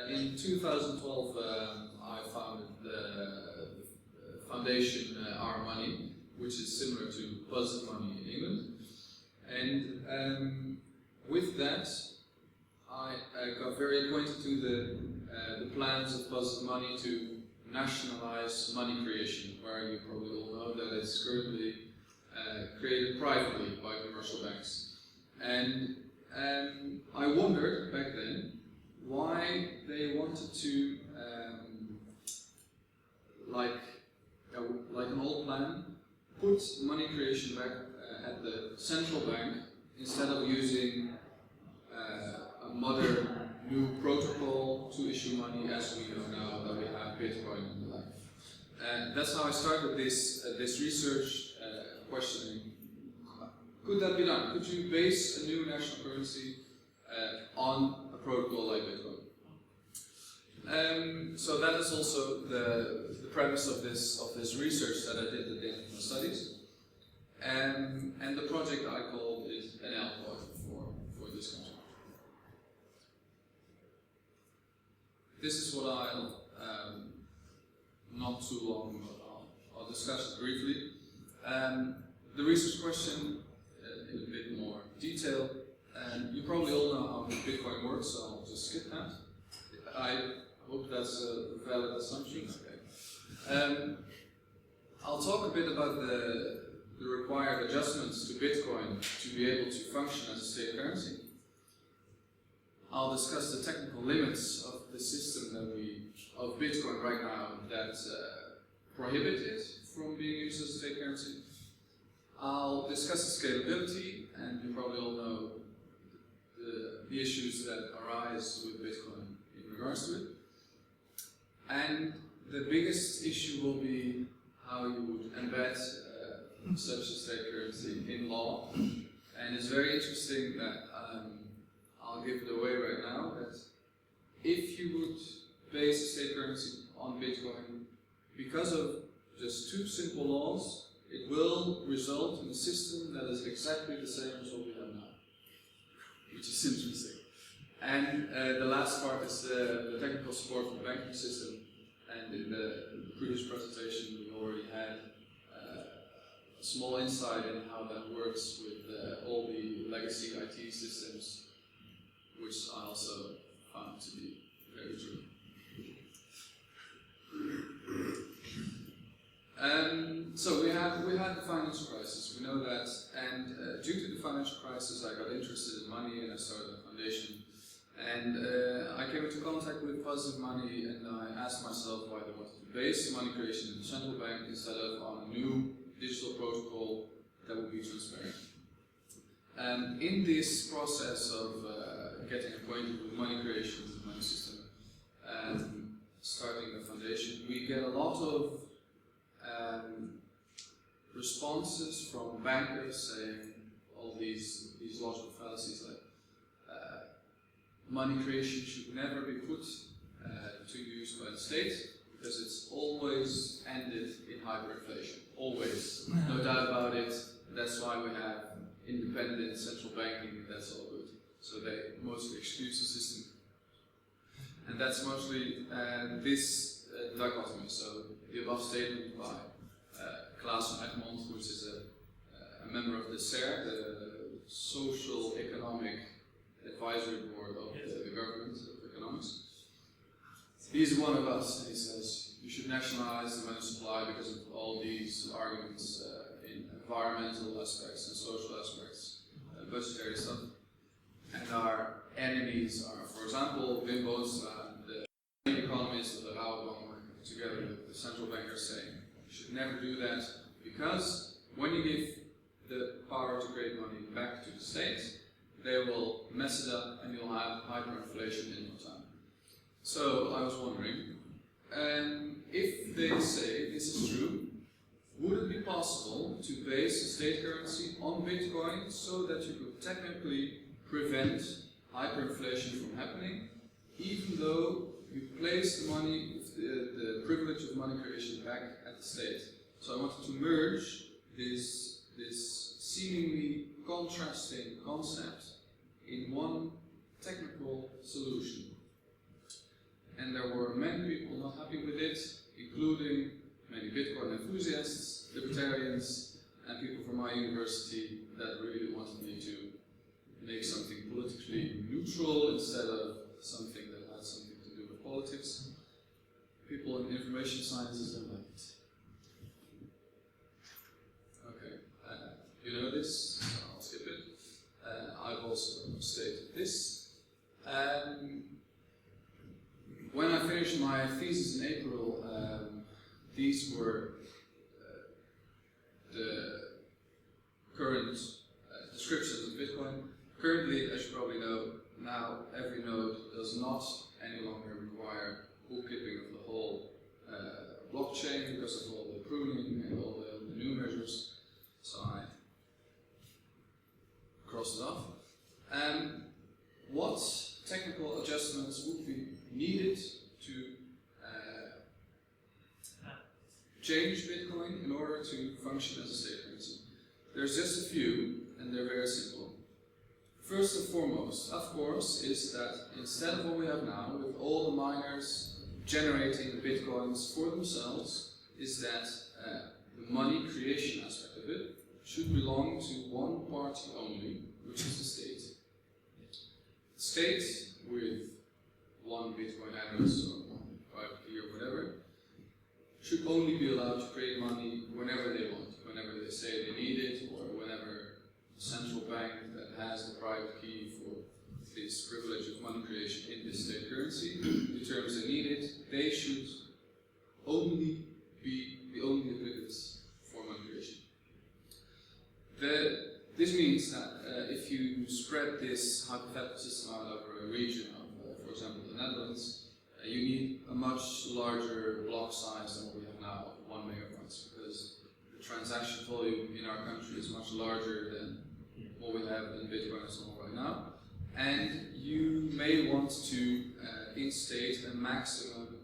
In 2012, I founded the foundation Our Money, which is similar to Buzzard Money in England. And with that, I got very acquainted to the plans of Buzzard Money to nationalize money creation, where you probably all know that it's currently created privately by commercial banks. And I wondered back then why they wanted to, like an old plan, put money creation back at the central bank instead of using a modern new protocol to issue money as we know now that we have Bitcoin and the like. And that's how I started this research questioning, could that be done? Could you base a new national currency on a protocol like Bitcoin? So that is also the premise of this research that I did at the Technical Studies. And the project I called it NLCoin for this country. This is what I'll, not too long, but I'll discuss it briefly. The research question in a bit more detail. You probably all know how Bitcoin works, so I'll just skip that. I hope that's a valid assumption. Okay. I'll talk a bit about the required adjustments to Bitcoin to be able to function as a state currency. I'll discuss the technical limits of the system of Bitcoin right now that prohibit it from being used as a state currency. I'll discuss the scalability, and you probably all know the issues that arise with Bitcoin in regards to it. And the biggest issue will be how you would embed such a state currency in law. And it's very interesting that I'll give it away right now, that if you would base a state currency on Bitcoin, because of just two simple laws, it will result in a system that is exactly the same as what we have now, which is interesting. And the last part is the technical support for the banking system. And in the previous presentation, we already had a small insight in how that works with all the legacy IT systems, which I also found to be very true. So we had the financial crisis, we know that, and due to the financial crisis I got interested in money and I started a foundation. And I came into contact with Buzzard Money and I asked myself why they wanted to base money creation in the central bank instead of on a new digital protocol that would be transparent. In this process of getting acquainted with money creation, the money system, starting the foundation, we get a lot of responses from bankers saying all these logical fallacies like money creation should never be put to use by the state because it's always ended in hyperinflation. Always. No doubt about it. That's why we have independent central banking, that's all good. So they mostly excuse the system. And that's mostly this dichotomy. So the above statement by Klaas van Egmond, which is a member of the SER, the Social Economic Advisory Board of the Government of Economics. He's one of us, and he says you should nationalize the money supply because of all these arguments in environmental aspects and social aspects, budgetary stuff. And our enemies are, for example, Wim Boonstra, the economist of the Rabobank, together with the central bankers saying you should never do that because when you give the power to create money back to the state, they will mess it up and you'll have hyperinflation in no time. So I was wondering, if they say this is true, would it be possible to base a state currency on Bitcoin so that you could technically prevent hyperinflation from happening, even though you place the money, the privilege of money creation back at the state? So I wanted to merge this seemingly contrasting concept in one technical solution. and there were many people not happy with it, including many Bitcoin enthusiasts, libertarians, and people from my university that really wanted me to make something politically neutral instead of something that had something to do with politics. People in information sciences don't like it. Okay, you know this, so I'll skip it. I've also stated this. When I finished my thesis in April, these were the current descriptions of Bitcoin. Currently, as you probably know, now every node does not any longer require bookkeeping of the whole blockchain because of all the pruning and all the new measures. So I crossed it off. What technical adjustments would be needed to change Bitcoin in order to function as a state currency? There's just a few, and they're very simple. First and foremost, of course, is that instead of what we have now, with all the miners generating Bitcoins for themselves, is that the money creation aspect of it should belong to one party only, which is the state. The state, with one Bitcoin address or one private key or whatever, should only be allowed to create money whenever they want, whenever they say they need it, or whenever the central bank that has the private key for this privilege of money creation in this state currency determines they need it. They should only be the only applicants for money creation. This means that if you spread this hypothetical system out over a region of, for example, the Netherlands, you need a much larger block size than what we have now, 1 megabytes, because the transaction volume in our country is much larger than what we have in Bitcoin and so on right now. And you may want to instate a maximum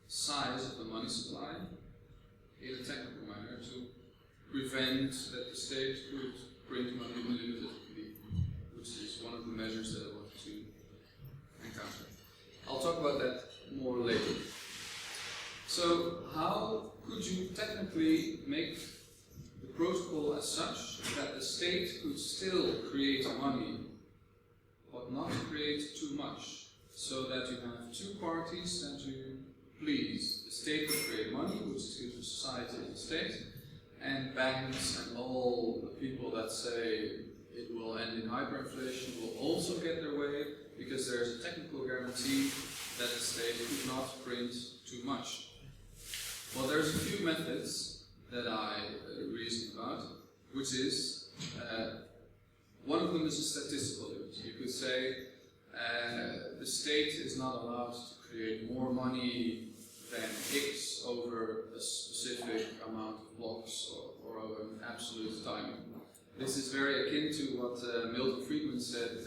size of the money supply in a technical manner to prevent that the state could print money unlimitedly, which is one of the measures that I want to encounter. I'll talk about that more later. So, how could you technically make the protocol as such that the state could still create money, but not create too much, so that you have two parties that you please? The state will create money, which is good for society and the state, and banks and all the people that say it will end in hyperinflation will also get their way, because there's a technical guarantee that the state could not print too much. Well, there's a few methods that I reasoned about, which is, one of them is a statistical limit. You could say the state is not allowed to create more money than X over a specific amount of blocks or over an absolute time. This is very akin to what Milton Friedman said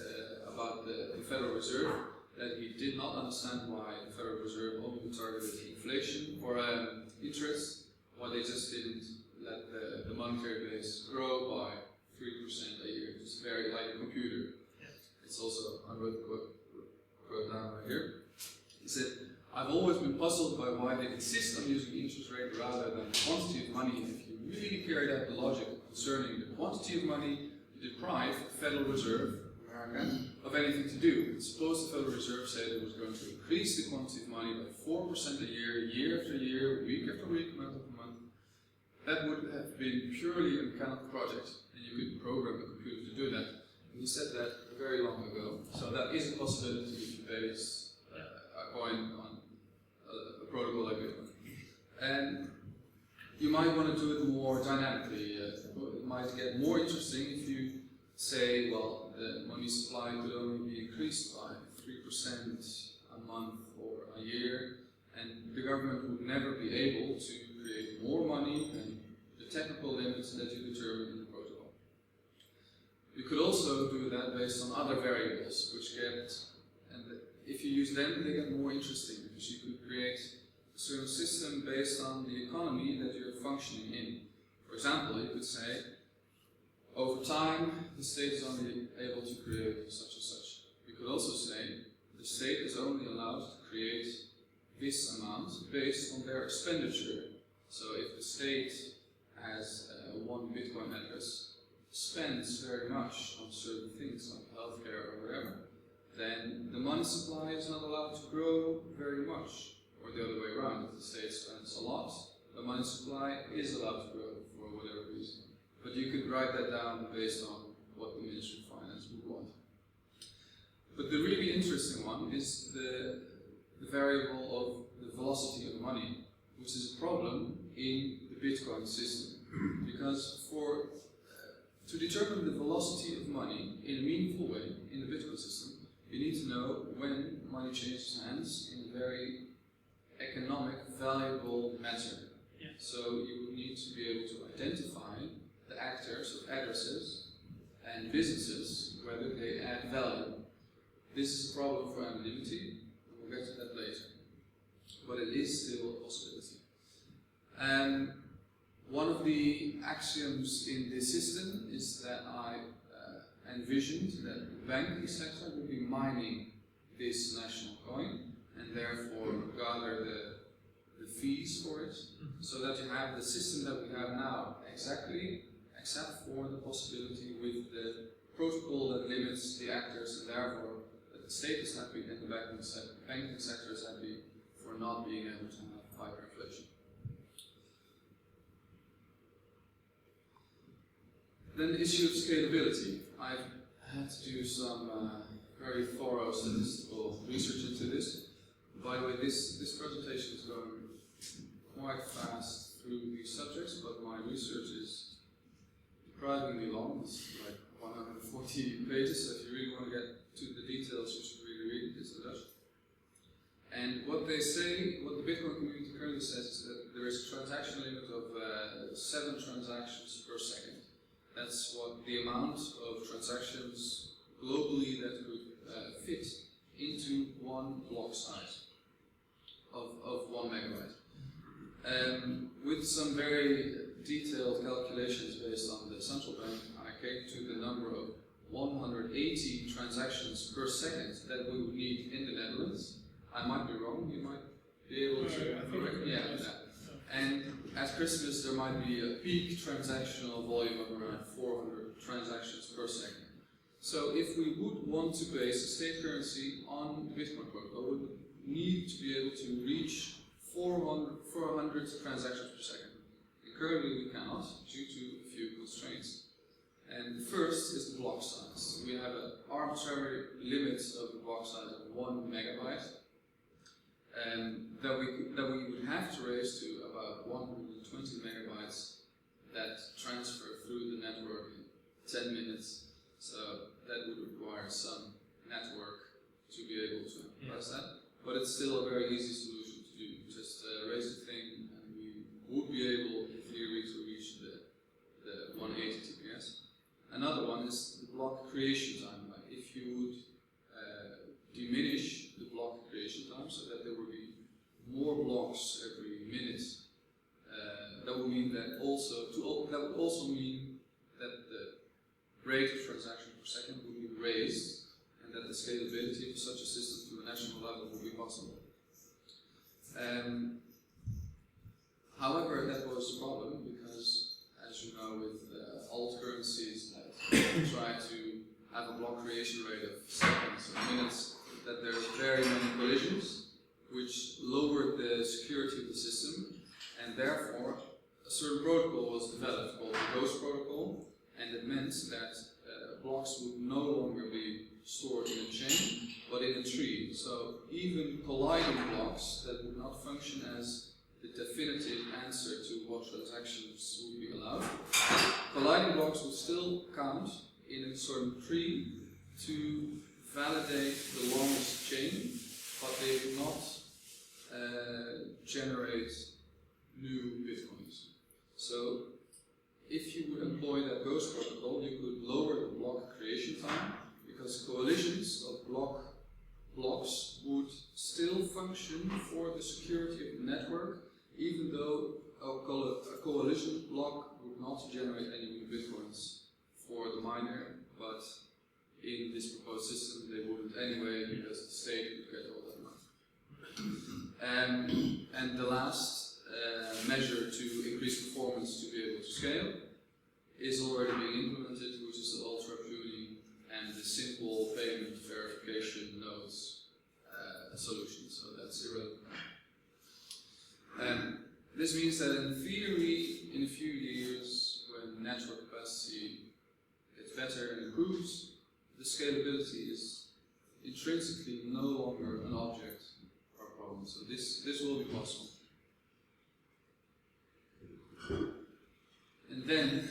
about the Federal Reserve, that he did not understand why the Federal Reserve only targeted inflation or interest, why they just didn't let the monetary base grow by 3% a year. It's very like a computer. It's also, I wrote the quote down right here. He said, "I've always been puzzled by why they insist on using interest rate rather than the quantity of money. And if you really carried out the logic concerning the quantity of money, you deprive the Federal Reserve, America, of anything to do. Suppose the Federal Reserve said it was going to increase the quantity of money by 4% a year, year after year, week after week, month after month. That would have been purely a mechanical project, and you could program the computer to do that." And he said that very long ago. So that is a possibility if you base a coin on a protocol like Bitcoin. And you might want to do it more dynamically. It might get more interesting if you say, well, the money supply could only be increased by 3% a month or a year, and the government would never be able to create more money than the technical limits that you determine in the protocol. You could also do that based on other variables, which get, and if you use them, they get more interesting, because you could create a certain system based on the economy that you're functioning in. For example, you could say, over time, the state is only able to create such and such. You could also say, the state is only allowed to create this amount based on their expenditure. So if the state has one Bitcoin address, spends very much on certain things like healthcare or whatever, then the money supply is not allowed to grow very much. Or the other way around, if the state spends a lot, the money supply is allowed to grow for whatever reason. But you could write that down based on what the Ministry of Finance would want. But the really interesting one is the variable of the velocity of money, which is a problem in the Bitcoin system. Because to determine the velocity of money in a meaningful way in the Bitcoin system, you need to know when money changes hands in a very economic, valuable manner. Yeah. So you would need to be able to identify the actors of addresses and businesses, whether they add value. This is a problem for anonymity, and we'll get to that later. But it is still a possibility. One of the axioms in this system is that I envisioned that the banking sector would be mining this national coin and therefore gather the fees for it, so that you have the system that we have now exactly, except for the possibility with the protocol that limits the actors, and therefore that the state is happy and the banking sector is happy for not being able to have hyperinflation. Then the issue of scalability. I've had to do some very thorough statistical research into this. By the way, this presentation is going quite fast through these subjects, but my research is surprisingly long. It's like 140 pages, so if you really want to get to the details, you should really read it. It's in Dutch. And what they say, what the Bitcoin community currently says, is that there is a transaction limit of 7 transactions per second. That's what the amount of transactions globally that could fit into one block size of 1 megabyte. With some very detailed calculations based on the central bank, I came to the number of 180 transactions per second that we would need in the Netherlands. I might be wrong, you might be able to correct. Yeah. And at Christmas there might be a peak transactional volume of around 400 transactions per second. So if we would want to base a state currency on the Bitcoin protocol, we would need to be able to reach 400 transactions per second. And currently we cannot, due to a few constraints. And the first is the block size. We have an arbitrary limit of the block size of 1 megabyte. That we would have to raise to about 120 megabytes that transfer through the network in 10 minutes. So that would require some network to be able to press that. But it's still a very easy solution to do. Just raise the thing and we would be able, in theory, to reach the 180 TPS. Another one is the block creation time. Like if you would diminish the block creation time so that there would be more blocks every minute, that would mean that that would also mean that the rate of transaction per second would be raised, and that the scalability of such a system to a national level would be possible. However, that was a problem because, as you know, with alt currencies that try to have a block creation rate of seconds or minutes, that there's very many collisions, which lowered the security of the system, and therefore a certain protocol was developed called the Ghost Protocol, and it meant that blocks would no longer be stored in a chain, but in a tree. So even colliding blocks that would not function as the definitive answer to what transactions would be allowed, colliding blocks would still count in a certain tree to validate the longest chain, but they would not generate new bitcoins. So if you would employ that Ghost protocol, you could lower the block creation time, because coalitions of blocks would still function for the security of the network, even though a coalition block would not generate any new bitcoins for the miner, but in this proposed system they wouldn't anyway, because the state would get all that money. And the last measure to increase performance to be able to scale is already being implemented, which is the ultra pruning and the simple payment verification nodes solution. So that's irrelevant. This means that in theory, in a few years, when network capacity gets better and improves, the scalability is intrinsically no longer an object or a problem. So this will be possible. And then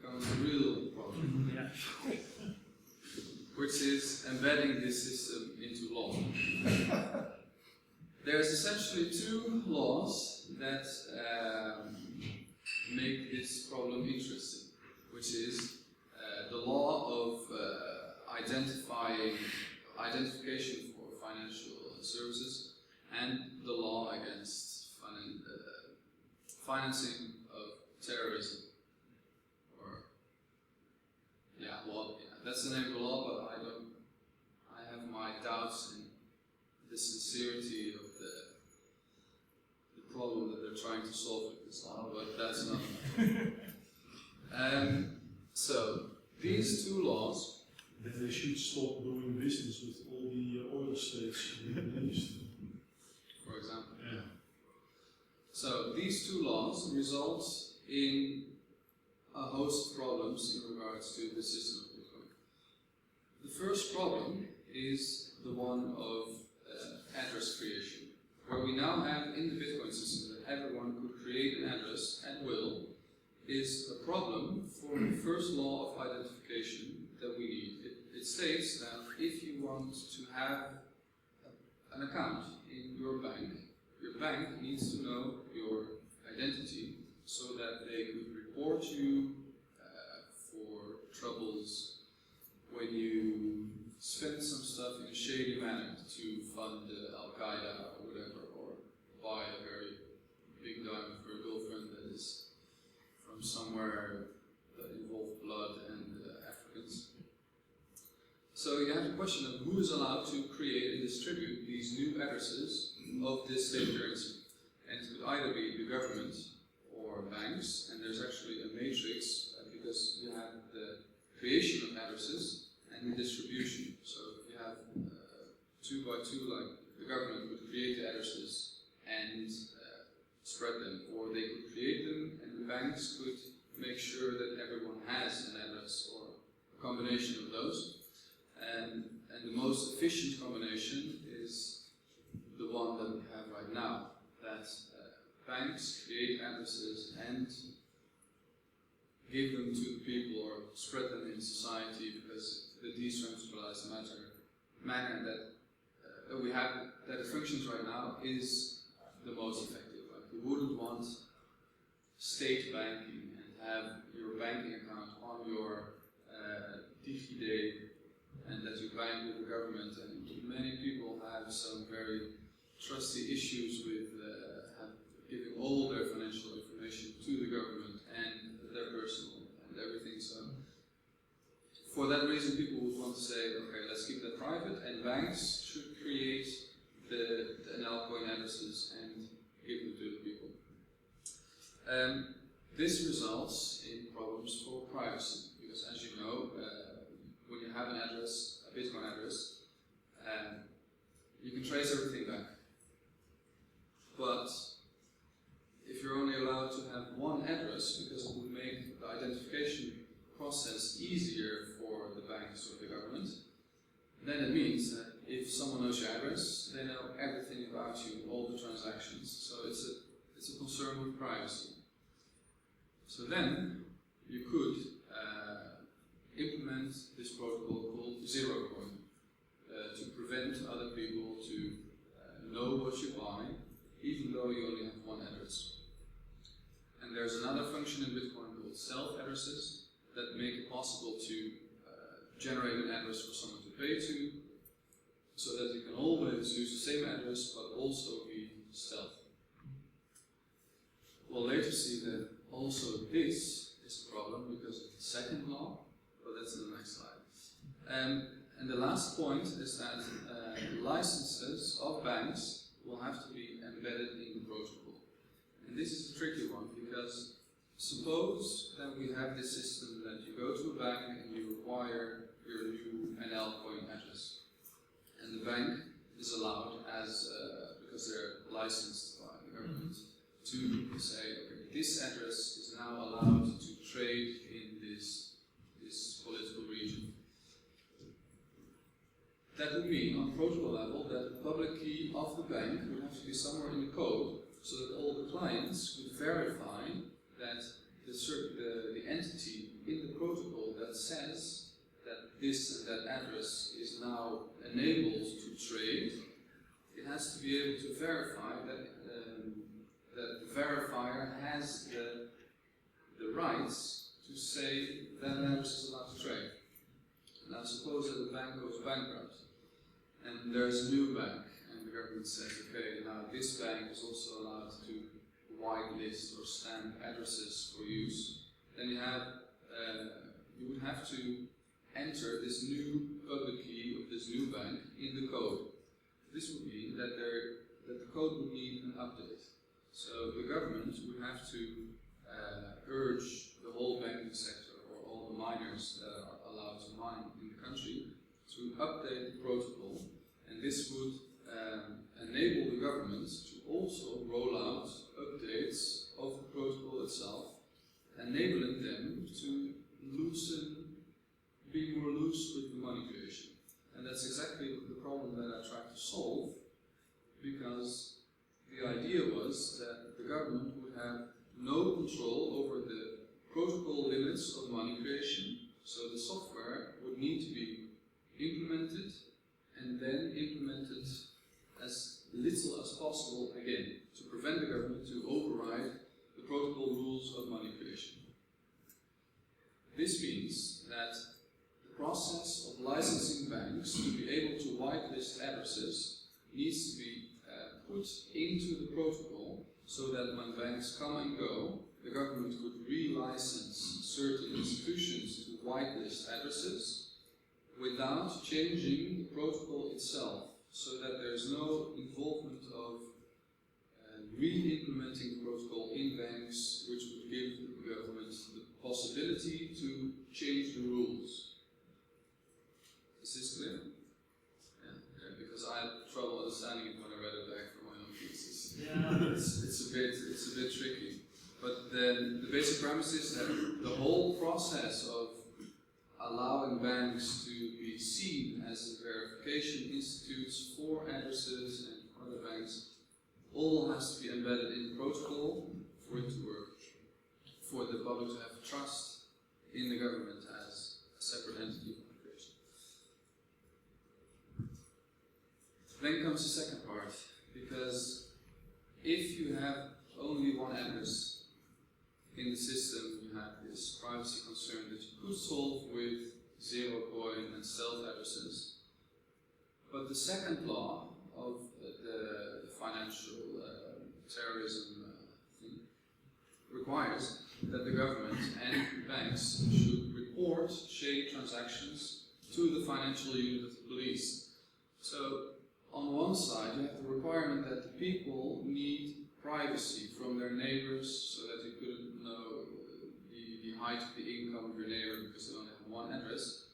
comes the real problem, which is embedding this system into law. There's essentially two laws that make this problem interesting, which is the law of identification for financial services and the law against financing of terrorism. That's the name of the law, but I have my doubts in the sincerity of the problem that they're trying to solve with this law, but that's not enough. So, these two laws... Then they should stop doing business with all the oil states in the Middle East. For example. Yeah. So, these two laws result in a host of problems in regards to the system of Bitcoin. The first problem is the one of address creation, where we now have in the Bitcoin system that everyone could create an address at will, is a problem for the first law of identification that we need. It states that if you want to have an account in your bank needs to know your identity so that they could report you for troubles when you spend some stuff in a shady manner to fund Al-Qaeda or whatever, or buy a very big diamond for a girlfriend that is from somewhere that involves blood and Africans. So you have the question of who is allowed to create and distribute these new addresses of this state currency. And it could either be the government or banks, and there's actually a matrix because you have the creation of addresses and the distribution. So if you have 2 by 2, like the government would create the addresses and spread them, or they could create them and the banks could make sure that everyone has an address or a combination of those. And the most efficient combination is the one that we have right now, that banks create addresses and give them to the people or spread them in society, because the decentralized manner that we have, that it functions right now, is the most effective. Like, you wouldn't want state banking and have your banking account on your DigiD and that you bank with the government, and many people have some very trusty issues with giving all their financial information to the government and their personal and everything. So for that reason, people would want to say, okay, let's keep that private, and banks should create the NLCoin addresses and give them to the people. This results in problems for privacy, because as you know, when you have an address, a Bitcoin address, you can trace everything back. But if you're only allowed to have one address, because it would make the identification process easier for the banks or the government, then it means that if someone knows your address, they know everything about you, all the transactions. So it's a concern with privacy. So then you could implement this protocol called NLCoin to prevent other people to know what you buy, even though you only have one address. And there's another function in Bitcoin called self-addresses that make it possible to generate an address for someone to pay to, so that you can always use the same address but also be stealth. We'll later see that also this is a problem because of the second law, but that's in the next slide. And the last point is that licenses of banks will have to be embedded in the protocol. And this is a tricky one because suppose that we have this system that you go to a bank and you require your new NLCoin address. And the bank is allowed, as because they're licensed by the government, to say, okay, this address is now allowed to trade in this political region. That would mean, on protocol level, that the public key of the bank would have to be somewhere in the code, so that all the clients would verify that the entity in the protocol that says that this and that address is now enabled to trade, it has to be able to verify that that the verifier has the rights to say that an address is allowed to trade. Now suppose that the bank goes bankrupt, and there's a new bank, and the government says, okay, now this bank is also allowed to whitelist or stamp addresses for use. Then you would have to enter this new public key of this new bank in the code. This would mean that the code would need an update. So the government would have to urge the whole banking sector, or all the miners that are allowed to mine in the country, to update the protocol, and this would enable the government to also roll out updates of the protocol itself, enabling them to be more loose with the money creation. And that's exactly the problem that I tried to solve, because the idea was that the government would have no control over the protocol limits of money creation, so the software would need to be implemented and then implemented as little as possible again, to prevent the government to override the protocol rules of money creation. This means that the process of licensing banks to be able to whitelist addresses needs to be put into the protocol, so that when banks come and go, the government could relicense certain institutions to whitelist addresses without changing the protocol itself, so that there's no involvement of re-implementing the protocol in banks, which would give the government the possibility to change the rules. Is this clear? Yeah, because I had trouble understanding it when I read it back from my own pieces. Yeah. It's a bit tricky. But then the basic premise is that the whole process of allowing banks to be seen as verification institutes for addresses and for other banks all has to be embedded in the protocol for it to work, for the public to have trust in the government as a separate entity of migration. Then comes the second part, because if you have only one address in the system, you have this privacy concern that you could solve with zero-coin and self-addresses. But the second law of the financial terrorism thing requires that the government and banks should report shady transactions to the financial unit of the police. So on one side you have the requirement that the people need privacy from their neighbors, so that you couldn't know the height of the income of your neighbor because they only have one address.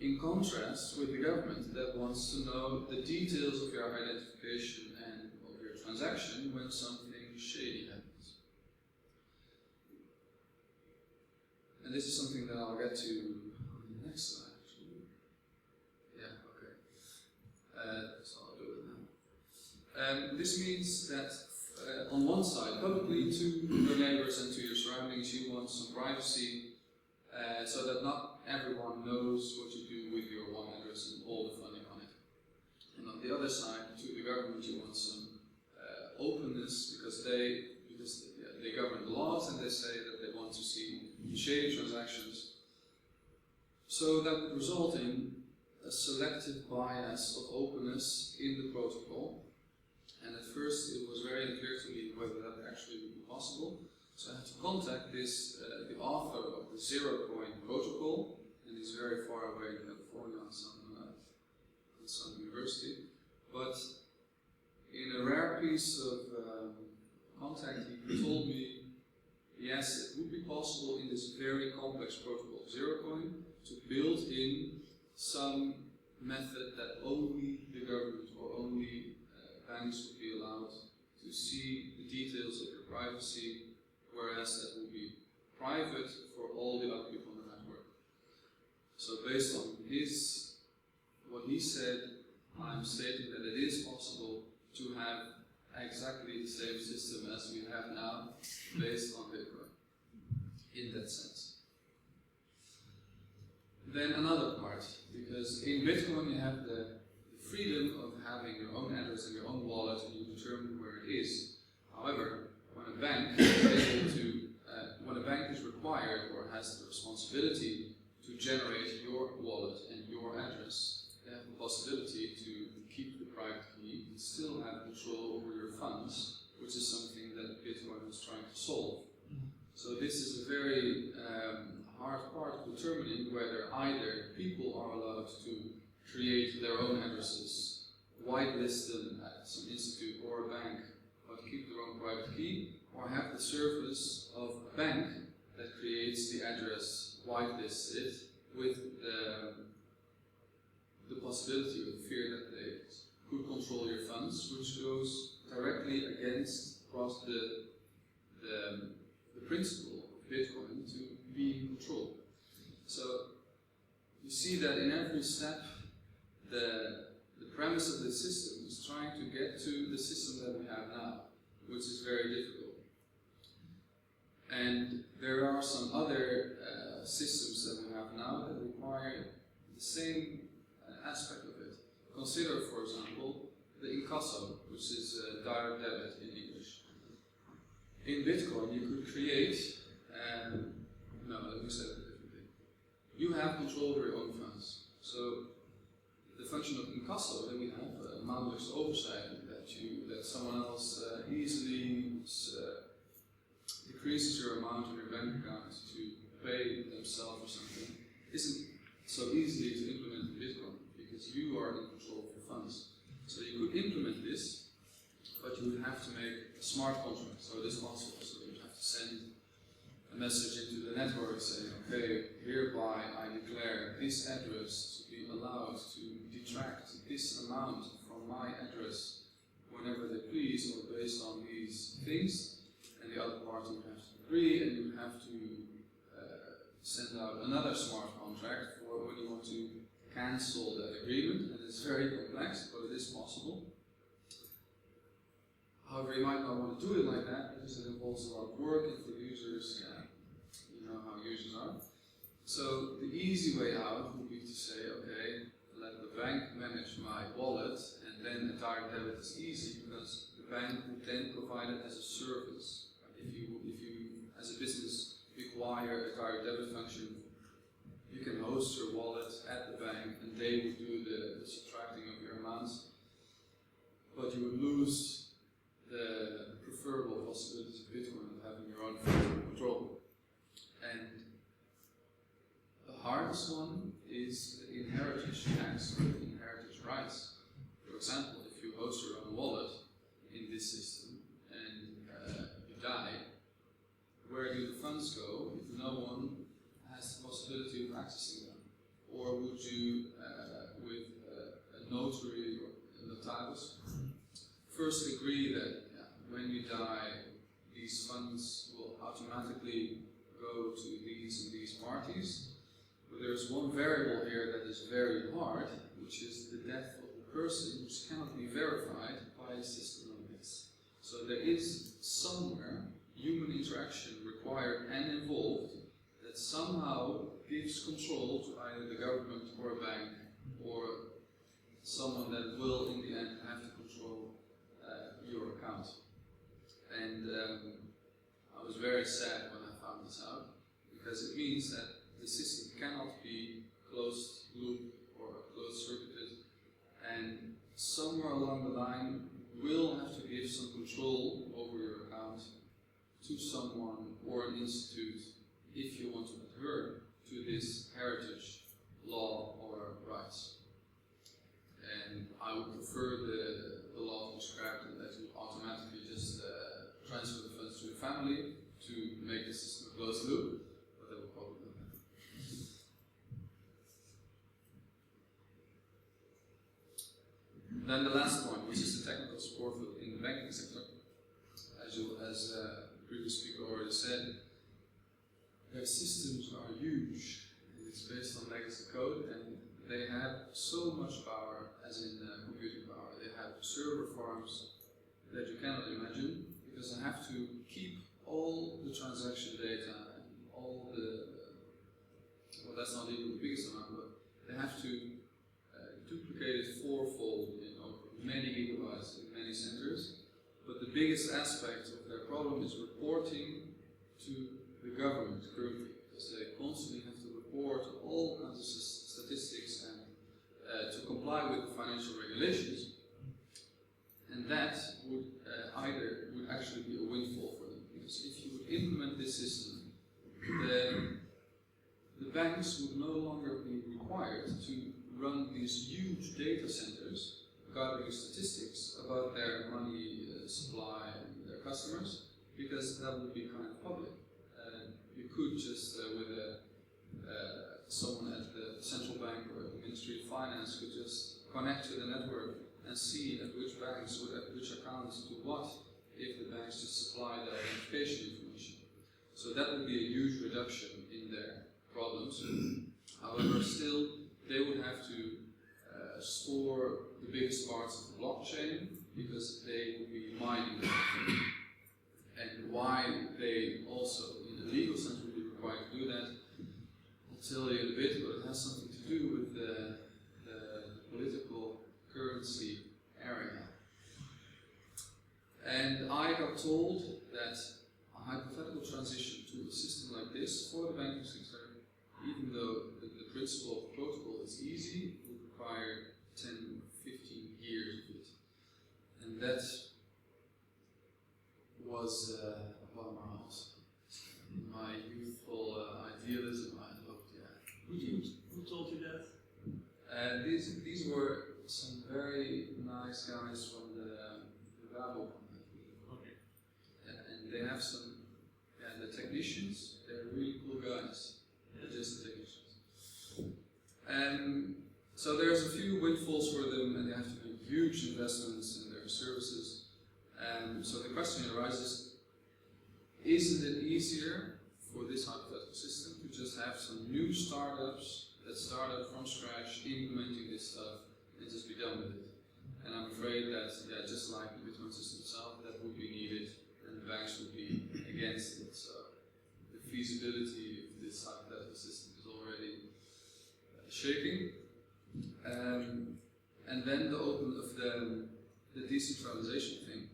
In contrast with the government that wants to know the details of your identification and of your transaction when something shady happens. And this is something that I'll get to on the next slide. Yeah, okay. So I'll do it now. This means that on one side, publicly to your neighbors and to your surroundings, you want some privacy so that not everyone knows what you do with your one address and all the funding on it. And on the other side, to the government, you want some openness, because they govern the laws and they say that they want to see shady transactions. So that would result in a selective bias of openness in the protocol. And at first it was very unclear to me whether that actually would be possible. So I had to contact this, the author of the zero-coin protocol, and he's very far away in California on some university. But a rare piece of contact, he told me, yes, it would be possible in this very complex protocol of ZeroCoin to build in some method that only the government or only banks would be allowed to see the details of your privacy, whereas that will be private for all the other people on the network. So based on what he said, I'm stating that it is possible to have exactly the same system as we have now, based on Bitcoin, in that sense. Then another part, because in Bitcoin you have the freedom of having your own address and your own wallet, and you determine where it is. However, when a bank is able to, when a bank is required or has the responsibility to generate your wallet and your address, they have the possibility to keep the private key and still have control over your funds, which is something that Bitcoin is trying to solve. So this is a very hard part of determining whether either people are allowed to create their own addresses, whitelist them at some institute or a bank, but keep their own private key, or have the service of a bank that creates the address, whitelists it, with the possibility or the fear that they could control your funds, which goes directly against the principle of Bitcoin to be in control. So you see that in every step, the premise of the system is trying to get to the system that we have now, which is very difficult. And there are some other systems that we have now that require the same aspect of it. Consider, for example, the incasso, which is direct debit in English. In Bitcoin, you could create, no, let me say it differently. You have control over your own funds. So the function of incasso that we have, maandelijks overschrijving, that someone else easily decreases your amount on your bank account to pay themselves or something, isn't so easily to implement in Bitcoin, because you are in control of your funds. So you could implement this, but you would have to make a smart contract, so it is possible. So you would have to send a message into the network saying, okay, hereby I declare this address to be allowed to detract this amount from my address whenever they please, or based on these things, and the other party would have to agree, and you would have to send out another smart contract for when you want to cancel that agreement, and it's very complex, but it is possible. However, you might not want to do it like that because it involves a lot of work, and for users, you know how users are. So the easy way out would be to say, okay, let the bank manage my wallet, and then a direct debit is easy because the bank would then provide it as a service. If you as a business require a direct debit function, you can host your wallet at the bank, and they would do the subtracting of your amounts, but you would lose the preferable possibilities of Bitcoin of having your own financial control. And the hardest one is the inheritance tax or the inheritance rights. For example, if you host your own wallet in this system and you die, where do the funds go if no one has the possibility of accessing them? Or would you, with a notary or a notaris, first agree that when you die, these funds will automatically go to these and these parties? But there's one variable here that is very hard, which is the death of the person, which cannot be verified by a system like this. So there is somewhere human interaction required and involved that somehow gives control to either the government or a bank or someone that will in the end have to control your account. And I was very sad when I found this out, because it means that the system cannot be closed loop or closed circuited, and somewhere along the line you will have to give some control over your account to someone or an institute if you want to adhere to this heritage law or rights. And I would prefer the law described in that then the last point, which is the technical support in the banking sector. As the previous speaker already said, their systems are huge. It's based on legacy code, and they have so much power, as in computing power. They have server farms that you cannot imagine, because they have to keep all the transaction data and all the, well, that's not even the biggest amount, but they have to duplicate it fourfold in many gigabytes in many centers. But the biggest aspect of their problem is reporting to the government currently, because they constantly have to report all kinds of statistics and to comply with the financial regulations. And that would would actually be a windfall for them, because if you would implement this system, then the banks would no longer be required to run these huge data centers gathering statistics about their money supply and their customers, because that would be kind of public. You could just, with someone at the central bank or the Ministry of Finance, could just connect to the network and see at which banks or at which accounts do what, if the banks just supply their identification information. So that would be a huge reduction in their problems. However, still, they would have to store the biggest parts of the blockchain, because they would be mining them. And why they also, in the legal sense, would be required to do that, I'll tell you in a bit, but it has something to do with the political currency area. And I got told that a hypothetical transition to a system like this for the banking sector, even though the principle of the protocol is easy, would require 10, 15 years of it. And that was about my house. In my youthful idealism, I hoped, Who told you that? These were some very nice guys from the Rabo. Okay. And they have some, the technicians, they're really cool guys. They're just the technicians. So there's a few windfalls for them, and they have to make huge investments in their services. So the question arises, isn't it easier for this hypothetical system to just have some new startups that start up from scratch, implementing this stuff, and just be done with it? And I'm afraid that, just like the Bitcoin system itself, that would be needed, and the banks would be against it. So the feasibility of this hypothetical system is already shaking. And then the open of the decentralization thing.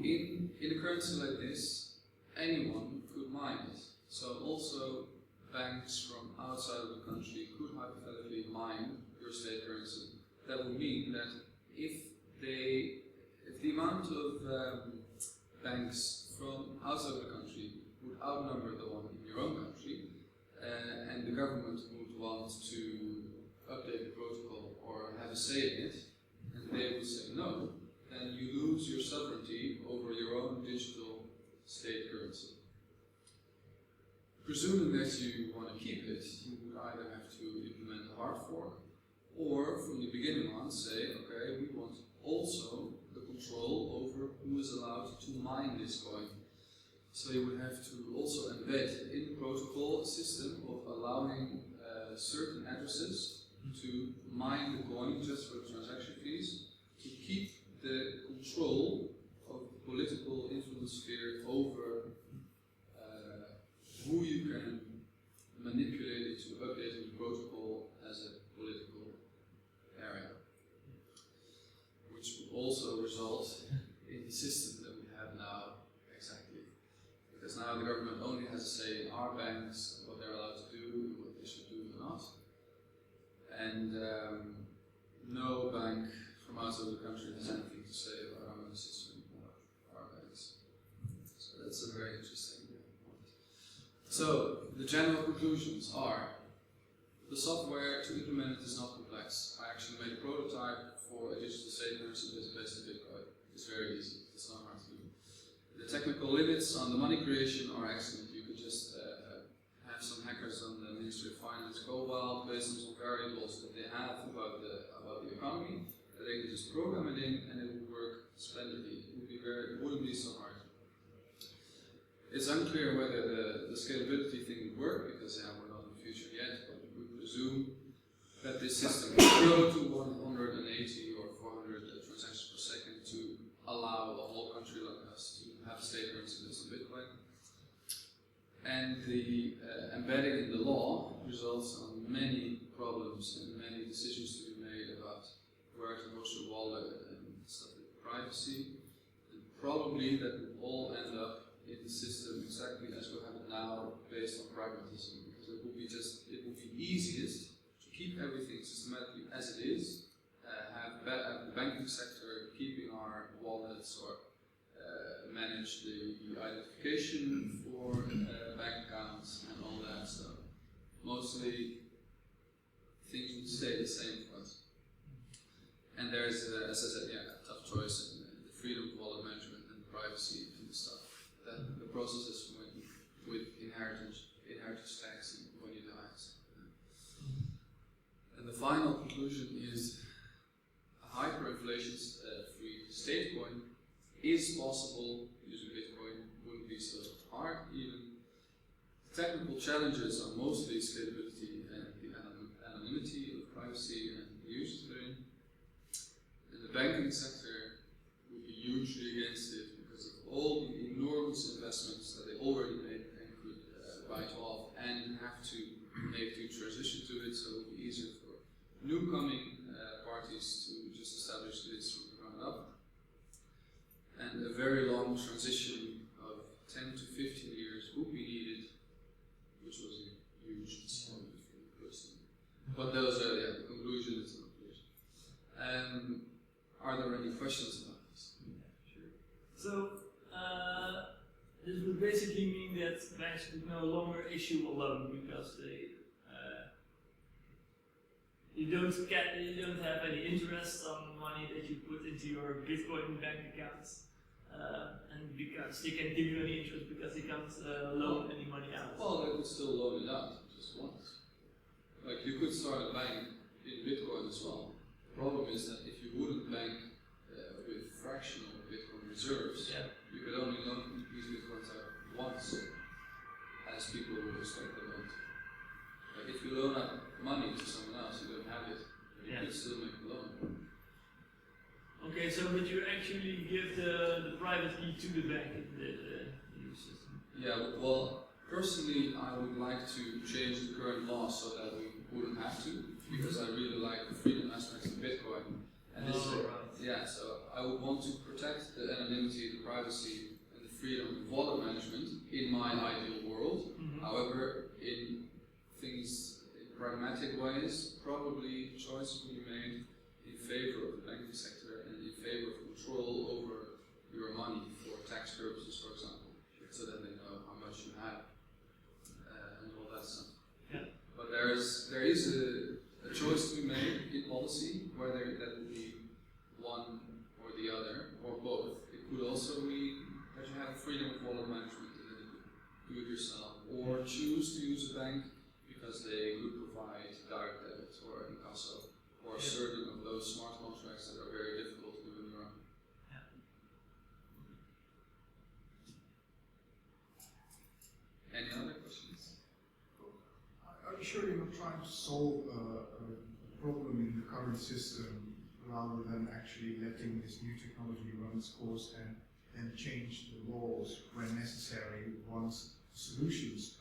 In a currency like this, anyone could mine it. So also banks from outside of the country could hypothetically mine your state currency. That would mean that if the amount of banks from outside of the country would outnumber the one in your own country, and the government would want to update the protocol or have a say in it, and they would say no, then you lose your sovereignty over your own digital state currency. Presuming that you want to keep it, you would either have to implement a hard fork, or from the beginning on say, okay, we want also the control over who is allowed to mine this coin. So you would have to also embed in the protocol a system of allowing certain addresses to mine the coin just for the transaction fees, to keep the control of the political influence sphere over who you can manipulate it to updating the protocol as a political area, which would also result in the system that we have now exactly. Because now the government only has a say in our banks, what they're allowed to do, what they should do or not. And no bank from outside of the country has anything to say about our own system or our banks. So that's a very interesting point. So the general conclusions are, the software to implement it is not complex. I actually made a prototype for a digital state currency that is based on Bitcoin. It's very easy, it's not hard to do. The technical limits on the money creation are excellent. You could just have some hackers on the Ministry of Finance go wild based on some variables that they have about the economy, that they could just program it in and it would work splendidly. It wouldn't be so hard. It's unclear whether the scalability thing would work because we're not in the future yet, but we presume that this system will grow to 180 or 400 transactions per second to allow a whole country like us to have state principles in Bitcoin. And the embedding in the law results on many problems and many decisions to be made about where to host your wallet and stuff like privacy. And probably that will all end up in the system exactly as we have it now, based on pragmatism, because it will be easiest to keep everything systematically as it is, have the banking sector keeping our wallets or manage the identification for bank accounts and all that stuff. Mostly things would stay the same for us. And there's, as I said, a tough choice in the freedom of wallet management and privacy and the stuff. That the processes with inheritance tax and when you die. And the final conclusion is a hyperinflation-free state coin is possible using Bitcoin, wouldn't be so hard even. The technical challenges are mostly scalability and the anonymity of privacy and the users therein. And the banking sector would be hugely against it because of all the enormous investments that they already made and could write off and have to make the transition to it, so it would be easier for new coming parties to just establish this from the ground up. And a very long transition of 10 to 15 years would be needed, which was a huge disappointment for me personally. But those are the conclusion. It's not clear. Are there any questions about this? Yeah, sure. So, this would basically mean that banks would no longer issue a loan because you don't have any interest on money that you put into your Bitcoin bank accounts. And because they can't give you any interest because they can't loan any money out. Well, they could still loan it out just once. Like you could start a bank in Bitcoin as well. The problem is that if you wouldn't bank with fractional Bitcoin reserves, you could only loan these Bitcoins out once, as people would expect the loan to. Like if you loan out money to someone else, you don't have it, you could still make the loan. Okay, so but you actually give the private key to the bank in the new system? Yeah, well, personally I would like to change the current law so that we wouldn't have to, because I really like the freedom aspects of Bitcoin. And this so I would want to protect the anonymity, the privacy, and the freedom of wallet management in my ideal world. However, in things, in pragmatic ways, probably choices will be made in favor of the banking sector and in favor of control over your money for tax purposes, for example, so that they know how much you have and all that stuff. Yeah. But there is a choice to be made in policy, whether that would be one or the other, or both. It could also mean that you have freedom of wallet management and that you could do it yourself, or choose to use a bank because they could provide direct debit or incasso, or certain of those smart contracts that are very difficult to do on your own. Any other questions? Are you sure you're not trying to solve a problem in the current system rather than actually letting this new technology run its course and change the laws when necessary once solutions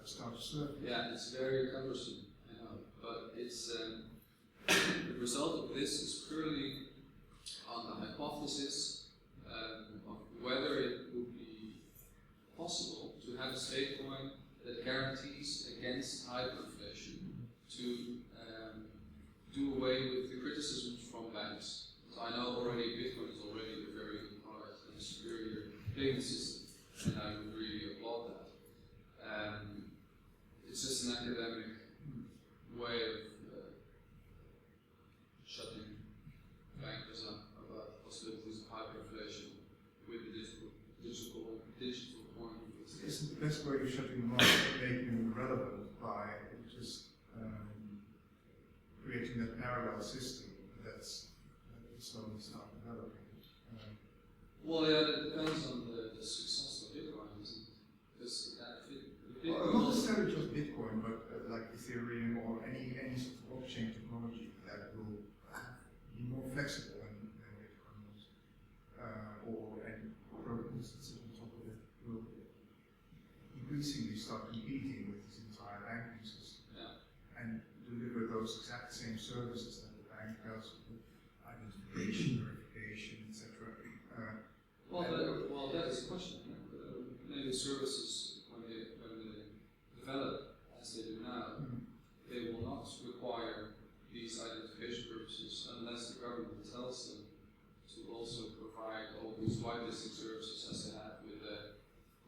start to surface? Yeah, it's very cumbersome, I know, but it's the result of this is purely on the hypothesis of whether it would be possible to have a stablecoin that guarantees against hyperinflation to do away with the criticisms from banks. So I know already Bitcoin is already a very good product and a superior payment system, and I would really applaud that. It's just an academic way of shutting bankers up about possibilities of hyperinflation with the digital coin. Isn't the best way of shutting them off making them relevant by just creating that parallel system that's slowly start developing. Well, yeah, that depends on the success of Bitcoin, isn't it? Because Well, not necessarily just Bitcoin, but like Ethereum or any sort of blockchain technology that will be more flexible than Bitcoin was, or any protocols that sit on top of it will increasingly start competing with this entire banking system and deliver those exact same services that the bank does with identification, verification, etc. Well, that is a question. Maybe services when they develop as they do now, they will not require these identification purposes unless the government tells them to also provide all these whitelisting services as they have with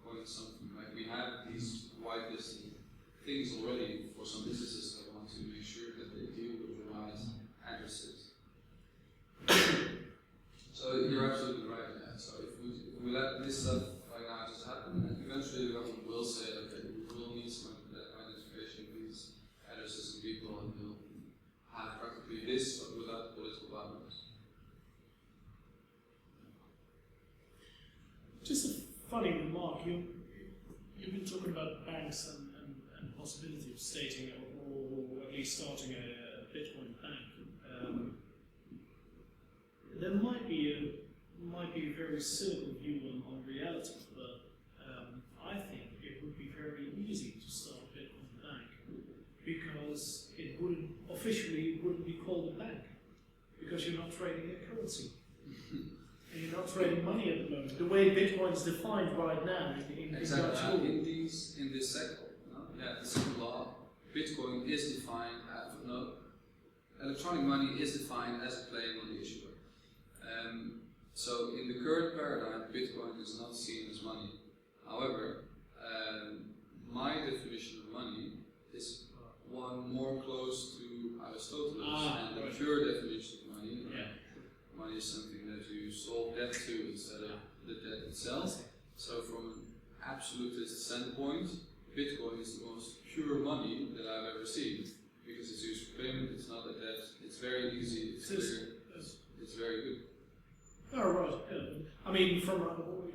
coin something. Like we have these whitelisting things already for some businesses that want to make sure that they deal with the right addresses. So you're absolutely right. Yeah. So if we let this stuff right now just happen, and eventually the government will say, okay, we will need some identification of these addresses and people, and we'll have practically this, but without political boundaries. Just a funny remark. You've been talking about banks and the possibility of stating or at least starting a Bitcoin bank. There might be a very cynical view on reality, but I think it would be very easy to start a Bitcoin bank because it wouldn't be called a bank because you're not trading a currency. And you're not trading money at the moment. The way Bitcoin is defined right now in Dutch law. In this sector, the civil law, Bitcoin is defined electronic money is defined as a claim on the issuer. So in the current paradigm, Bitcoin is not seen as money. However, my definition of money is one more close to Aristotle and the pure definition of money. Money is something that you solve debt to instead of the debt itself. So from an absolutist standpoint, Bitcoin is the most pure money that I've ever seen because it's used for payment, it's not a debt, it's very easy, it's clear, it's very good. Oh right. Yeah. I mean, from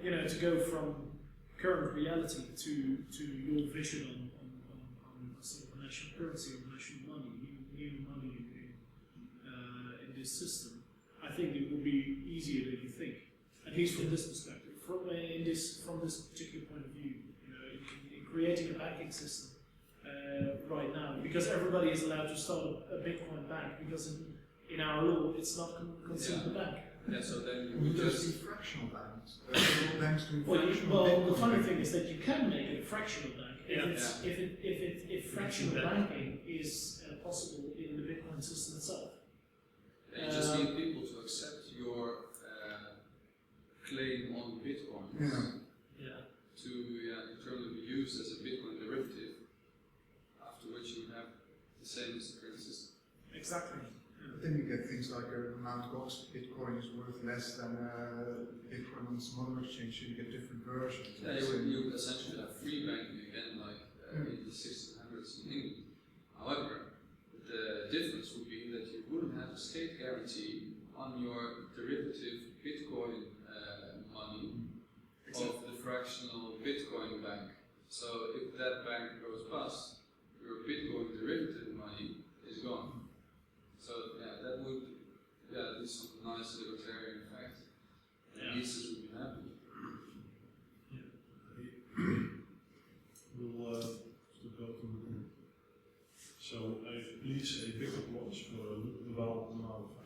to go from current reality to your vision on sort of national currency or national money, new money in this system. I think it will be easier than you think, at least from this perspective. From this particular point of view, in creating a banking system right now, because everybody is allowed to start a Bitcoin bank, because in our law it's not considered a bank. Yeah, so then you would would just just be fractional banks. Banks doing fractional well, the funny thing is that you can make it a fractional bank if fractional banking is possible in the Bitcoin system itself. you just need people to accept your claim on Bitcoin to internally be used as a Bitcoin derivative, after which you would have the same as the current system. Exactly. But then you get things like Mt. Gox Bitcoin is worth less than Bitcoin on some other exchange, so you get different versions. Yeah, you essentially have free banking again, like in the 1600s in England. However, the difference would be that you wouldn't have a state guarantee on your derivative Bitcoin money of the fractional Bitcoin bank. So if that bank goes bust, your Bitcoin derivative money is gone. So that would be some nice libertarian effect. And leases would be happy. We'll go to. So please a big applause for Luuk de Waal Malefijt.